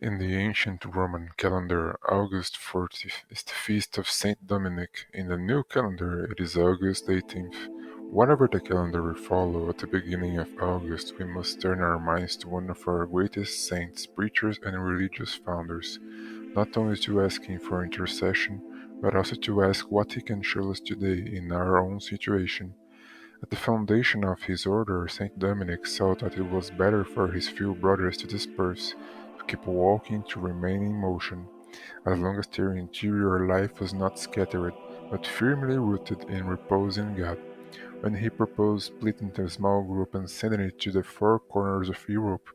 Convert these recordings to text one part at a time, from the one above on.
In the ancient Roman calendar, August 40th is the feast of Saint Dominic. In the new calendar, it is August 18th. Whatever the calendar we follow, at the beginning of August, we must turn our minds to one of our greatest saints, preachers, and religious founders, not only to ask him for intercession, but also to ask what he can show us today in our own situation. At the foundation of his order, Saint Dominic saw that it was better for his few brothers to disperse, to keep walking, to remain in motion, as long as their interior life was not scattered, but firmly rooted in repose in God. When he proposed splitting the small group and sending it to the four corners of Europe,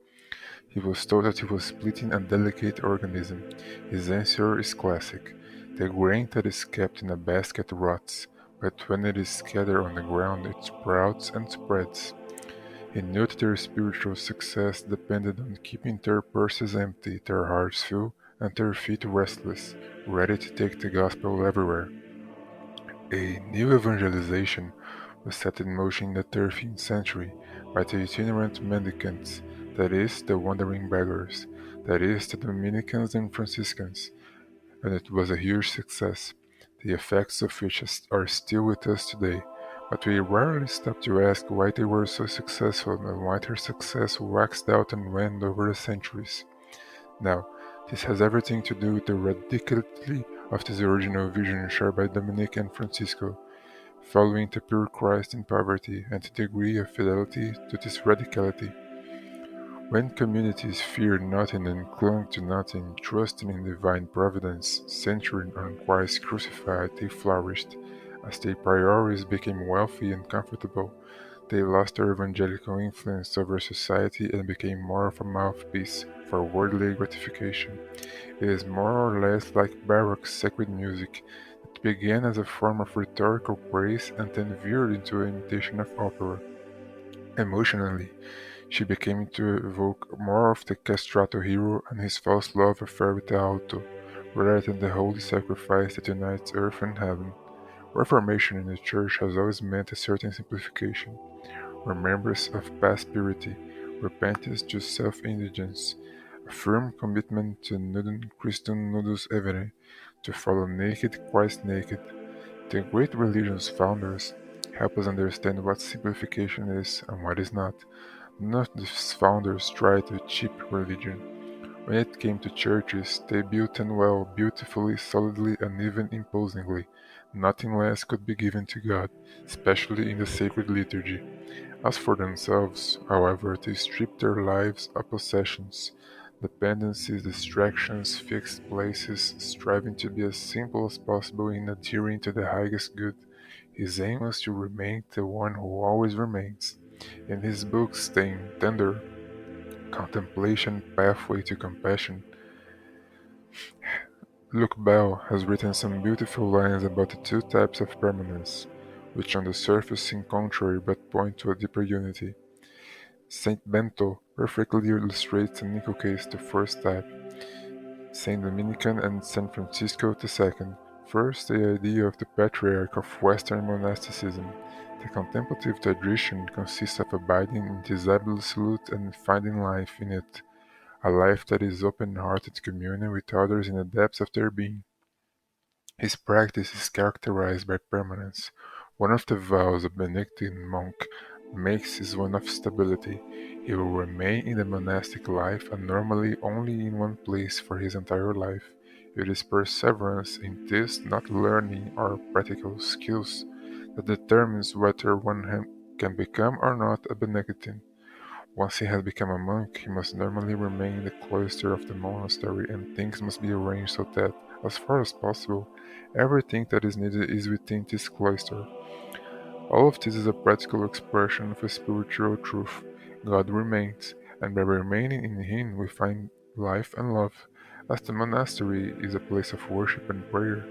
he was told that he was splitting a delicate organism. His answer is classic: the grain that is kept in a basket rots, but when it is scattered on the ground it sprouts and spreads. He knew that their spiritual success depended on keeping their purses empty, their hearts full, and their feet restless, ready to take the gospel everywhere. A new evangelization was set in motion in the 13th century by the itinerant mendicants, that is, the wandering beggars, that is, the Dominicans and Franciscans, and it was a huge success, the effects of which are still with us today. But we rarely stop to ask why they were so successful and why their success waxed out and waned over the centuries. Now, this has everything to do with the radicality of this original vision shared by Dominic and Francisco, following the pure Christ in poverty and the degree of fidelity to this radicality. When communities feared nothing and clung to nothing, trusting in divine providence, centering on Christ crucified, they flourished. As their priorities became wealthy and comfortable, they lost their evangelical influence over society and became more of a mouthpiece for worldly gratification. It is more or less like Baroque sacred music that began as a form of rhetorical praise and then veered into an imitation of opera. Emotionally, she became to evoke more of the castrato hero and his false love affair with the alto, rather than the holy sacrifice that unites earth and heaven. Reformation in the Church has always meant a certain simplification, remembrance of past purity, repentance to self-indulgence, a firm commitment to nudum Christum nudus evere, to follow naked Christ naked. The great religion's founders help us understand what simplification is and what is not. None of these founders tried to cheap religion. When it came to churches, they built them well, beautifully, solidly, and even imposingly. Nothing less could be given to God, especially in the sacred liturgy. As for themselves, however, they stripped their lives of possessions, dependencies, distractions, fixed places, striving to be as simple as possible in adhering to the highest good. His aim was to remain the one who always remains. In his book Staying Tender, Contemplation Pathway to Compassion, Luc Bell has written some beautiful lines about the two types of permanence, which on the surface seem contrary but point to a deeper unity. Saint Bento perfectly illustrates and inculcates the first type, Saint Dominican and Saint Francisco the second. First, the idea of the patriarch of Western monasticism. The contemplative tradition consists of abiding in this absolute and finding life in it, a life that is open-hearted communion with others in the depths of their being. His practice is characterized by permanence. One of the vows a Benedictine monk makes is one of stability. He will remain in the monastic life and normally only in one place for his entire life. It is perseverance in this, not learning or practical skills, that determines whether can become or not a Benedictine. Once he has become a monk, he must normally remain in the cloister of the monastery, and things must be arranged so that, as far as possible, everything that is needed is within this cloister. All of this is a practical expression of a spiritual truth. God remains, and by remaining in Him we find life and love. As the monastery is a place of worship and prayer,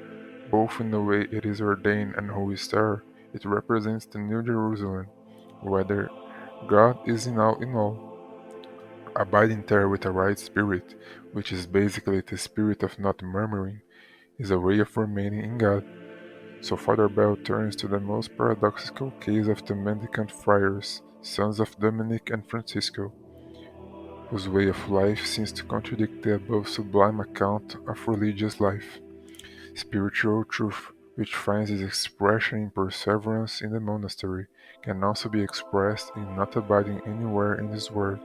both in the way it is ordained and who is there, it represents the New Jerusalem, whether God is in all. Abiding there with a right spirit, which is basically the spirit of not murmuring, is a way of remaining in God. So Father Bell turns to the most paradoxical case of the mendicant friars, sons of Dominic and Francisco. whose way of life seems to contradict the above sublime account of religious life. Spiritual truth, which finds its expression in perseverance in the monastery, can also be expressed in not abiding anywhere in this world.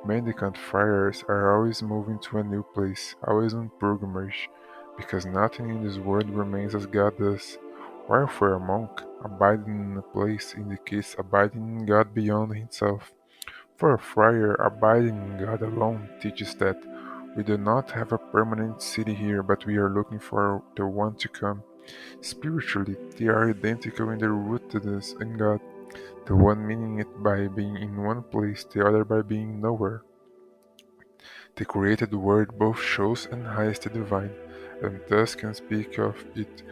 Mendicant friars are always moving to a new place, always on pilgrimage, because nothing in this world remains as God does. While for a monk, abiding in a place indicates abiding in God beyond himself. For a friar, abiding in God alone teaches that we do not have a permanent city here, but we are looking for the one to come. Spiritually, they are identical in their rootedness in God, the one meaning it by being in one place, the other by being nowhere. The created word both shows and hides the divine, and thus can speak of it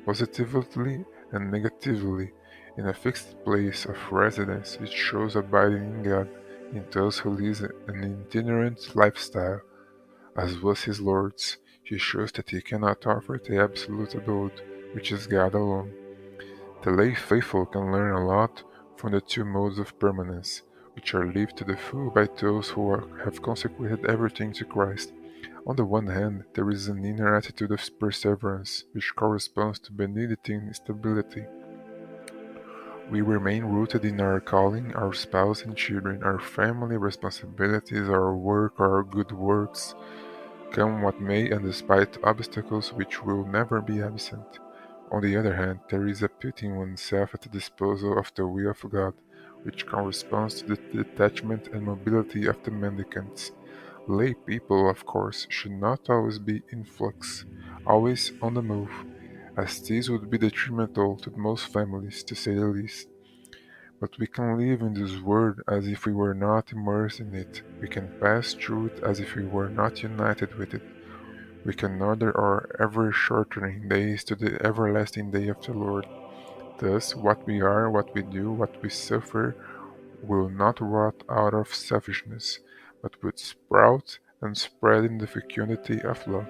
positively and negatively. In a fixed place of residence, it shows abiding in God, in those who live an itinerant lifestyle, as was his Lord's. He shows that he cannot offer the absolute abode, which is God alone. The lay faithful can learn a lot from the two modes of permanence, which are lived to the full by those who have consecrated everything to Christ. On the one hand, there is an inner attitude of perseverance, which corresponds to benignity and stability. We remain rooted in our calling, our spouse and children, our family responsibilities, our work, our good works, come what may, and despite obstacles which will never be absent. On the other hand, there is a putting oneself at the disposal of the will of God, which corresponds to the detachment and mobility of the mendicants. Lay people, of course, should not always be in flux, always on the move, as this would be detrimental to most families, to say the least. But we can live in this world as if we were not immersed in it. We can pass through it as if we were not united with it. We can order our ever shortening days to the everlasting day of the Lord. Thus, what we are, what we do, what we suffer, will not rot out of selfishness, but would sprout and spread in the fecundity of love.